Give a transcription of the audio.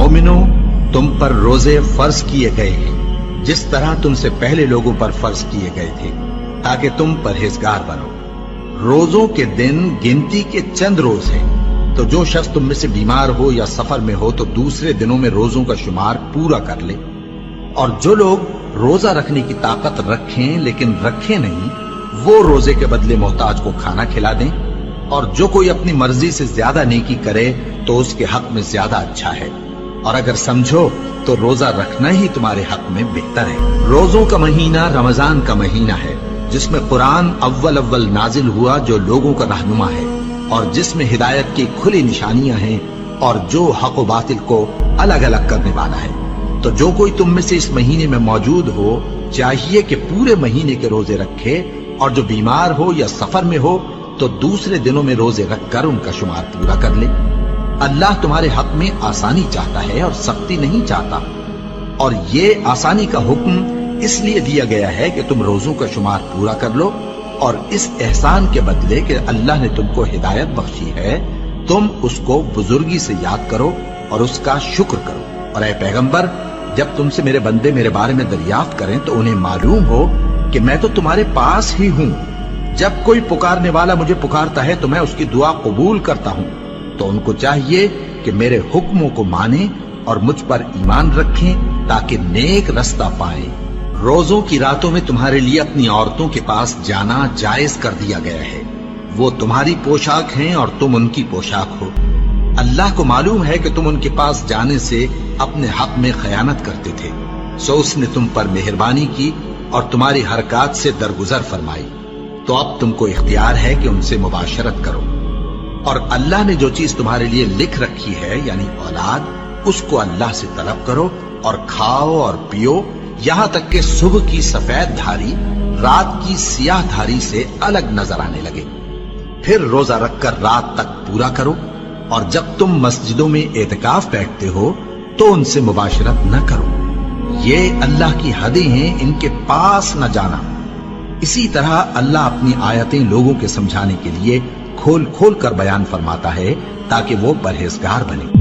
मोमिनो, तुम पर रोजे फर्ज किए गए हैं जिस तरह तुमसे पहले लोगों पर फर्ज किए गए थे, ताकि तुम परहेजगार बनो। रोजों के दिन गिनती के चंद रोज हैं, तो जो शख्स तुम में से बीमार हो या सफर में हो तो दूसरे दिनों में रोजों का शुमार पूरा कर ले। और जो लोग रोजा रखने की ताकत रखें लेकिन रखें नहीं, वो रोजे के बदले मोहताज को खाना खिला दें। और जो कोई अपनी मर्जी से ज्यादा नेकी करे तो उसके हक में ज्यादा अच्छा है। और अगर समझो तो रोजा रखना ही तुम्हारे हक में बेहतर है। रोजों का महीना रमजान का महीना है, जिसमें कुरान अव्वल नाजिल हुआ, जो लोगों का रहनुमा है और जिसमें हिदायत की खुली निशानियां हैं और जो हक व बातिल को अलग अलग करने वाला है। तो जो कोई तुम में से इस महीने में मौजूद हो, चाहिए कि पूरे महीने के रोजे रखे, और जो बीमार हो या सफर में हो तो दूसरे दिनों में रोजे रखकर उनका शुमार पूरा कर ले। अल्लाह तुम्हारे हक में आसानी चाहता है और सख्ती नहीं चाहता। और ये आसानी का हुक्म इसलिए दिया गया है कि तुम रोजों का शुमार पूरा कर लो, और इस एहसान के बदले कि अल्लाह ने तुमको हिदायत बख्शी है, तुम उसको बुजुर्गी से याद करो और उसका शुक्र करो। और ऐ पैगंबर, जब तुमसे मेरे बंदे मेरे बारे में दरियाफ्त करें तो उन्हें मालूम हो कि मैं तो तुम्हारे पास ही हूं। जब कोई पुकारने वाला मुझे पुकारता है तो मैं उसकी दुआ कबूल करता हूं। तो उनको चाहिए कि मेरे हुक्मों को माने और मुझ पर ईमान रखें, ताकि नेक रास्ता पाएं। रोजों की रातों में तुम्हारे लिए अपनी औरतों के पास जाना जायज कर दिया गया है। वो तुम्हारी पोशाक हैं और तुम उनकी पोशाक हो। अल्लाह को मालूम है कि तुम उनके पास जाने से अपने हक में खयानत करते थे, सो उसने तुम पर मेहरबानी की और तुम्हारी हरकत से दरगुजर फरमाई। तो अब तुमको इख्तियार है कि उनसे मुबाशरत करो। और अल्लाह ने जो चीज तुम्हारे लिए लिख रखी है, यानी औलाद, उसको अल्लाह से तलब करो और खाओ और पियो, यहां तक कि सुबह की सफेद धारी रात की सियाह धारी से अलग नजर आने लगे। फिर रोजा रखकर रात तक पूरा करो। और जब तुम मस्जिदों में एतकाफ बैठते हो तो उनसे मुबाशरत न करो। ये अल्लाह की हदें हैं, इनके पास न जाना। इसी तरह अल्लाह अपनी आयतें लोगों के समझाने के लिए खोल खोल कर बयान फरमाता है, ताकि वो परहेजगार बने।